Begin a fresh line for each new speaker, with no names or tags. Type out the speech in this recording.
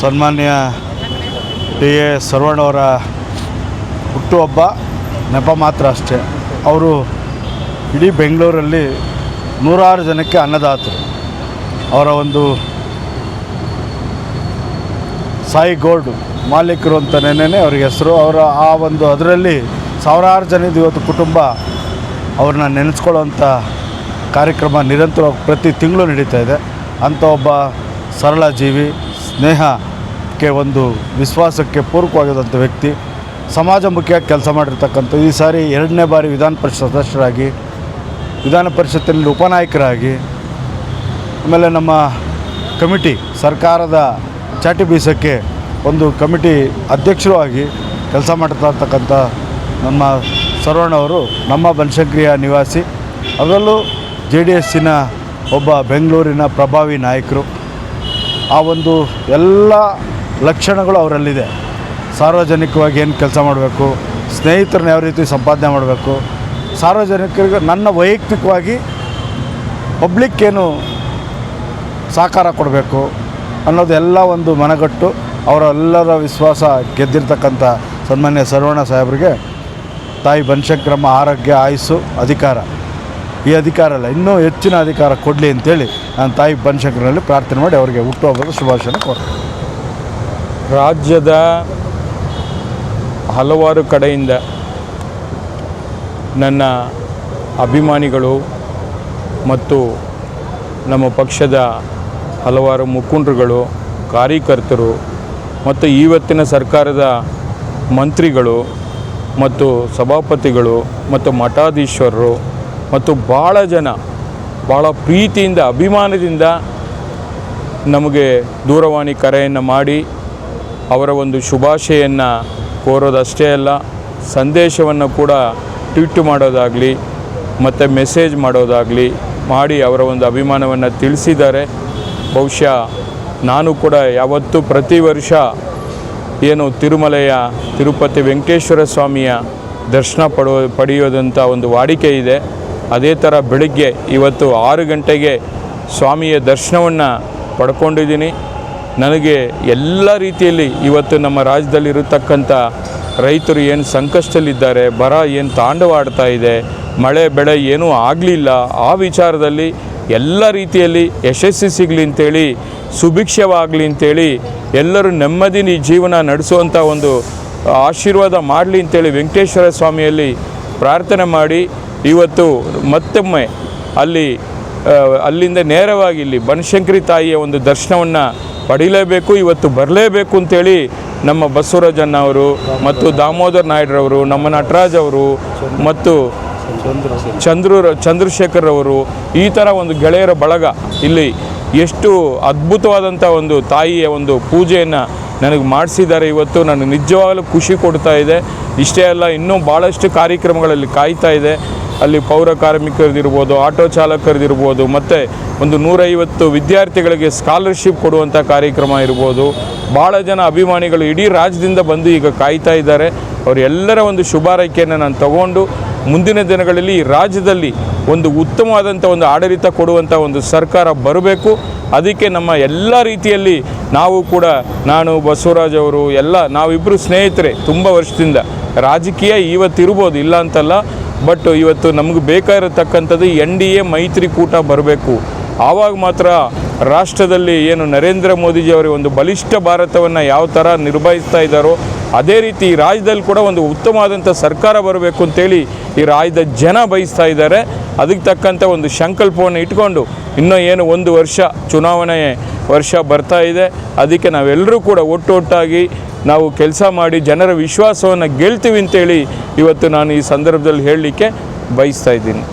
ಸನ್ಮಾನ್ಯ D A ಸರ್ವಣ್ಣವರ ಹುಟ್ಟುಹಬ್ಬ ನೆಪ ಮಾತ್ರ ಅಷ್ಟೇ. ಅವರು ಇಡೀ ಬೆಂಗಳೂರಲ್ಲಿ ನೂರಾರು ಜನಕ್ಕೆ ಅನ್ನದಾತರು. ಅವರ ಒಂದು ಸಾಯಿ ಗೋಲ್ಡ್ ಮಾಲೀಕರು ಅಂತಲೇ ಅವ್ರಿಗೆ ಹೆಸರು. ಅವರ ಆ ಒಂದು ಅದರಲ್ಲಿ ಸಾವಿರಾರು ಜನದ ಇವತ್ತು ಕುಟುಂಬ ಅವ್ರನ್ನ ನೆನೆಸ್ಕೊಳ್ಳೋವಂಥ ಕಾರ್ಯಕ್ರಮ ನಿರಂತರವಾಗಿ ಪ್ರತಿ ತಿಂಗಳು ನಡೀತಾ ಇದೆ. ಅಂಥ ಒಬ್ಬ ಸರಳ ಜೀವಿ, ಸ್ನೇಹಕ್ಕೆ ಒಂದು ವಿಶ್ವಾಸಕ್ಕೆ ಪೂರಕವಾಗಿದ್ದಂಥ ವ್ಯಕ್ತಿ, ಸಮಾಜಮುಖಿಯಾಗಿ ಕೆಲಸ ಮಾಡಿರ್ತಕ್ಕಂಥ ಈ ಸಾರಿ 2ನೇ ಬಾರಿ ವಿಧಾನ ಪರಿಷತ್ ಸದಸ್ಯರಾಗಿ, ವಿಧಾನ ಪರಿಷತ್ತಿನಲ್ಲಿ ಉಪನಾಯಕರಾಗಿ, ಆಮೇಲೆ ನಮ್ಮ ಕಮಿಟಿ ಸರ್ಕಾರದ ಚಾಟಿ ಬೀಸೋಕ್ಕೆ ಒಂದು ಕಮಿಟಿ ಅಧ್ಯಕ್ಷರೂ ಆಗಿ ಕೆಲಸ ಮಾಡ್ತಾಯಿರ್ತಕ್ಕಂಥ ನಮ್ಮ ಸರ್ವಣ್ಣವರು ನಮ್ಮ ಬನಶಂಕರಿಯ ನಿವಾಸಿ. ಅದರಲ್ಲೂ JDSನ ಒಬ್ಬ ಬೆಂಗಳೂರಿನ ಪ್ರಭಾವಿ ನಾಯಕರು. ಆ ಒಂದು ಎಲ್ಲ ಲಕ್ಷಣಗಳು ಅವರಲ್ಲಿದೆ. ಸಾರ್ವಜನಿಕವಾಗಿ ಏನು ಕೆಲಸ ಮಾಡಬೇಕು, ಸ್ನೇಹಿತರನ್ನ ಯಾವ ರೀತಿ ಸಂಪಾದನೆ ಮಾಡಬೇಕು, ಸಾರ್ವಜನಿಕರಿಗೆ ನನ್ನ ವೈಯಕ್ತಿಕವಾಗಿ ಪಬ್ಲಿಕ್ಕೇನು ಸಹಕಾರ ಕೊಡಬೇಕು ಅನ್ನೋದೆಲ್ಲ ಒಂದು ಮನಗಟ್ಟು ಅವರೆಲ್ಲರ ವಿಶ್ವಾಸ ಗೆದ್ದಿರ್ತಕ್ಕಂಥ ಸನ್ಮಾನ್ಯ ಸರ್ವಣ್ಣ ಸಾಹೇಬರಿಗೆ ತಾಯಿ ಬನಶಂಕರಮ್ಮ ಆರೋಗ್ಯ, ಆಯುಸ್ಸು, ಅಧಿಕಾರ, ಈ ಅಧಿಕಾರ ಅಲ್ಲ ಇನ್ನೂ ಹೆಚ್ಚಿನ ಅಧಿಕಾರ ಕೊಡಲಿ ಅಂತೇಳಿ ನಾನು ತಾಯಿ ಬನಶಂಕರಲ್ಲಿ ಪ್ರಾರ್ಥನೆ ಮಾಡಿ ಅವರಿಗೆ ಹುಟ್ಟುಹಬ್ಬದ ಶುಭಾಶಯ ಕೊಡ್ತೀನಿ.
ರಾಜ್ಯದ ಹಲವಾರು ಕಡೆಯಿಂದ ನನ್ನ ಅಭಿಮಾನಿಗಳು ಮತ್ತು ನಮ್ಮ ಪಕ್ಷದ ಹಲವಾರು ಮುಖಂಡರುಗಳು, ಕಾರ್ಯಕರ್ತರು ಮತ್ತು ಇವತ್ತಿನ ಸರ್ಕಾರದ ಮಂತ್ರಿಗಳು ಮತ್ತು ಸಭಾಪತಿಗಳು ಮತ್ತು ಮಠಾಧೀಶ್ವರರು ಮತ್ತು ಭಾಳ ಜನ ಭಾಳ ಪ್ರೀತಿಯಿಂದ, ಅಭಿಮಾನದಿಂದ ನಮಗೆ ದೂರವಾಣಿ ಕರೆಯನ್ನು ಮಾಡಿ ಅವರ ಒಂದು ಶುಭಾಶಯನ್ನು ಕೋರೋದಷ್ಟೇ ಅಲ್ಲ, ಸಂದೇಶವನ್ನು ಕೂಡ ಟ್ವೀಟ್ ಮಾಡೋದಾಗಲಿ ಮತ್ತು ಮೆಸೇಜ್ ಮಾಡೋದಾಗಲಿ ಮಾಡಿ ಅವರ ಒಂದು ಅಭಿಮಾನವನ್ನು ತಿಳಿಸಿದ್ದಾರೆ. ಬಹುಶಃ ನಾನು ಕೂಡ ಯಾವತ್ತೂ ಪ್ರತಿ ವರ್ಷ ಏನು ತಿರುಮಲೆಯ ತಿರುಪತಿ ವೆಂಕಟೇಶ್ವರ ಸ್ವಾಮಿಯ ದರ್ಶನ ಪಡೆಯೋದಂಥ ಒಂದು ವಾಡಿಕೆ ಇದೆ. ಅದೇ ಥರ ಬೆಳಗ್ಗೆ ಇವತ್ತು 6 ಗಂಟೆಗೆ ಸ್ವಾಮಿಯ ದರ್ಶನವನ್ನು ಪಡ್ಕೊಂಡಿದ್ದೀನಿ. ನನಗೆ ಎಲ್ಲ ರೀತಿಯಲ್ಲಿ ಇವತ್ತು ನಮ್ಮ ರಾಜ್ಯದಲ್ಲಿರತಕ್ಕಂಥ ರೈತರು ಏನು ಸಂಕಷ್ಟದಲ್ಲಿದ್ದಾರೆ, ಬರ ಏನು ತಾಂಡವಾಡ್ತಾ ಇದೆ, ಮಳೆ ಬೆಳೆ ಏನೂ ಆಗಲಿಲ್ಲ, ಆ ವಿಚಾರದಲ್ಲಿ ಎಲ್ಲ ರೀತಿಯಲ್ಲಿ ಯಶಸ್ಸು ಸಿಗಲಿ ಅಂತೇಳಿ, ಸುಭಿಕ್ಷವಾಗಲಿ ಅಂತೇಳಿ, ಎಲ್ಲರೂ ನೆಮ್ಮದಿ ಜೀವನ ನಡೆಸುವಂಥ ಒಂದು ಆಶೀರ್ವಾದ ಮಾಡಲಿ ಅಂತೇಳಿ ವೆಂಕಟೇಶ್ವರ ಸ್ವಾಮಿಯಲ್ಲಿ ಪ್ರಾರ್ಥನೆ ಮಾಡಿ ಇವತ್ತು ಮತ್ತೊಮ್ಮೆ ಅಲ್ಲಿಂದ ನೇರವಾಗಿ ಇಲ್ಲಿ ಬನಶಂಕರಿ ತಾಯಿಯ ಒಂದು ದರ್ಶನವನ್ನು ಪಡೀಲೇಬೇಕು, ಇವತ್ತು ಬರಲೇಬೇಕು ಅಂತೇಳಿ ನಮ್ಮ ಬಸವರಾಜಣ್ಣ ಅವರು ಮತ್ತು ದಾಮೋದರ್ ನಾಯ್ಡ್ರವರು, ನಮ್ಮ ನಟರಾಜ್ ಅವರು ಮತ್ತು ಚಂದ್ರಶೇಖರ್ ಅವರು, ಈ ಥರ ಒಂದು ಗೆಳೆಯರ ಬಳಗ ಇಲ್ಲಿ ಎಷ್ಟು ಅದ್ಭುತವಾದಂಥ ಒಂದು ತಾಯಿಯ ಒಂದು ಪೂಜೆಯನ್ನು ನನಗೆ ಮಾಡಿಸಿದ್ದಾರೆ. ಇವತ್ತು ನನಗೆ ನಿಜವಾಗಲೂ ಖುಷಿ ಕೊಡ್ತಾ ಇದೆ. ಇಷ್ಟೇ ಅಲ್ಲ, ಇನ್ನೂ ಭಾಳಷ್ಟು ಕಾರ್ಯಕ್ರಮಗಳಲ್ಲಿ ಕಾಯ್ತಾ ಇದೆ. ಅಲ್ಲಿ ಪೌರ ಕಾರ್ಮಿಕರದಿರ್ಬೋದು, ಆಟೋ ಚಾಲಕರದಿರ್ಬೋದು, ಮತ್ತು ಒಂದು 150 ವಿದ್ಯಾರ್ಥಿಗಳಿಗೆ ಸ್ಕಾಲರ್ಶಿಪ್ ಕೊಡುವಂಥ ಕಾರ್ಯಕ್ರಮ ಇರ್ಬೋದು. ಭಾಳ ಜನ ಅಭಿಮಾನಿಗಳು ಇಡೀ ರಾಜ್ಯದಿಂದ ಬಂದು ಈಗ ಕಾಯ್ತಾ ಇದ್ದಾರೆ. ಅವರೆಲ್ಲರ ಒಂದು ಶುಭಾರೈಕೆಯನ್ನು ನಾನು ತಗೊಂಡು ಮುಂದಿನ ದಿನಗಳಲ್ಲಿ ಈ ರಾಜ್ಯದಲ್ಲಿ ಒಂದು ಉತ್ತಮವಾದಂಥ ಒಂದು ಆಡಳಿತ ಕೊಡುವಂಥ ಒಂದು ಸರ್ಕಾರ ಬರಬೇಕು. ಅದಕ್ಕೆ ನಮ್ಮ ಎಲ್ಲ ರೀತಿಯಲ್ಲಿ ನಾವು ಕೂಡ, ನಾನು ಬಸವರಾಜ್ ಅವರು ಎಲ್ಲ ನಾವಿಬ್ಬರು ಸ್ನೇಹಿತರೆ ತುಂಬ ವರ್ಷದಿಂದ. ರಾಜಕೀಯ ಇವತ್ತಿರ್ಬೋದು, ಇಲ್ಲ ಅಂತಲ್ಲ, ಬಟ್ ಇವತ್ತು ನಮಗೆ ಬೇಕಾಗಿರತಕ್ಕಂಥದ್ದು NDA ಮೈತ್ರಿಕೂಟ ಬರಬೇಕು. ಆವಾಗ ಮಾತ್ರ ರಾಷ್ಟ್ರದಲ್ಲಿ ಏನು ನರೇಂದ್ರ ಮೋದಿಜಿಯವರಿಗೆ ಒಂದು ಬಲಿಷ್ಠ ಭಾರತವನ್ನು ಯಾವ ಥರ ನಿರ್ವಹಿಸ್ತಾ ಇದ್ದಾರೋ ಅದೇ ರೀತಿ ಈ ರಾಜ್ಯದಲ್ಲಿ ಕೂಡ ಒಂದು ಉತ್ತಮವಾದಂಥ ಸರ್ಕಾರ ಬರಬೇಕು ಅಂತೇಳಿ ಈ ರಾಜ್ಯದ ಜನ ಬಯಸ್ತಾ ಇದ್ದಾರೆ. ಅದಕ್ಕೆ ತಕ್ಕಂಥ ಒಂದು ಸಂಕಲ್ಪವನ್ನು ಇಟ್ಕೊಂಡು ಇನ್ನೂ ಏನು 1 ವರ್ಷ ಚುನಾವಣೆ ವರ್ಷ ಬರ್ತಾ ಇದೆ. ಅದಕ್ಕೆ ನಾವೆಲ್ಲರೂ ಕೂಡ ಒಟ್ಟೊಟ್ಟಾಗಿ ನಾವು ಕೆಲಸ ಮಾಡಿ ಜನರ ವಿಶ್ವಾಸವನ್ನು ಗೆಲ್ತೀವಿ ಅಂತೇಳಿ ಇವತ್ತು ನಾನು ಈ ಸಂದರ್ಭದಲ್ಲಿ ಹೇಳಲಿಕ್ಕೆ ಬಯಸ್ತಾ ಇದ್ದೀನಿ.